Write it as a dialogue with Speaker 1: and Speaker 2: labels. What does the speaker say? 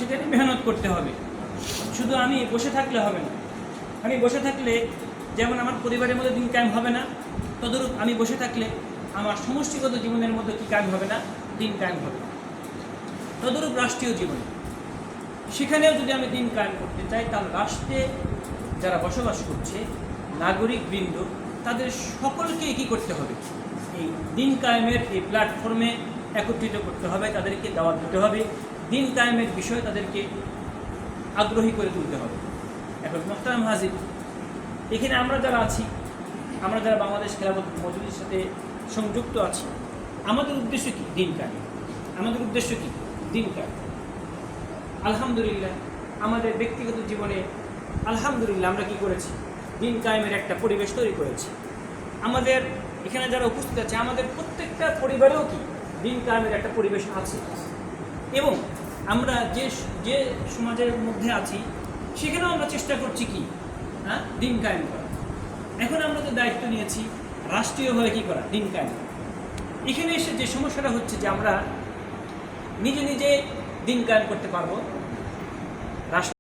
Speaker 1: সেখানে মেহনত করতে হবে। শুধু আমি বসে থাকলে হবে না। আমি বসে থাকলে যেমন আমার পরিবারের মধ্যে দিন কায়েম হবে না, তদরূপ আমি বসে থাকলে আমার সমষ্টিগত জীবনের মধ্যে কি কায়েম হবে না, দিন কায়েম হবে না। তদরূপ রাষ্ট্রীয় জীবনে সেখানেও যদি আমি দিন কায়েম করতে চাই, তাহলে রাষ্ট্রে যারা বসবাস করছে নাগরিকবৃন্দ, তাদের সকলকে কী করতে হবে, এই দিন কায়েমের এই প্ল্যাটফর্মে একত্রিত করতে হবে, তাদেরকে দাওয়াত দিতে হবে, দিন কায়েমের বিষয়ে তাদেরকে আগ্রহী করে তুলতে হবে। এখন মোহতারাম হাজির, এখানে আমরা যারা আছি, আমরা যারা বাংলাদেশ খেলাফত মজলিসের সাথে সংযুক্ত আছি, আমাদের উদ্দেশ্য কি? দিন কায়েম। আমাদের উদ্দেশ্য কি? দিন কায়েম। আলহামদুলিল্লাহ আমাদের ব্যক্তিগত জীবনে আলহামদুলিল্লাহ আমরা কি করেছি? দিন কায়েমের একটা পরিবেশ তৈরি করেছি। আমাদের এখানে যারা উপস্থিত আছে, আমাদের প্রত্যেকটা পরিবারেও কি দিন কায়েমের একটা পরিবেশ আছে। এবং আমরা যে যে সমাজের মধ্যে আছি, সেখানেও আমরা চেষ্টা করছি কি, দিন কায়েম করা। এখন আমরা যে দায়িত্ব নিয়েছি রাষ্ট্রীয়ভাবে কী করা, দিন কায়েম করা। এখানে এসে যে সমস্যাটা হচ্ছে যে আমরা নিজে নিজে দিন কায়েম করতে পারবো, রাষ্ট্র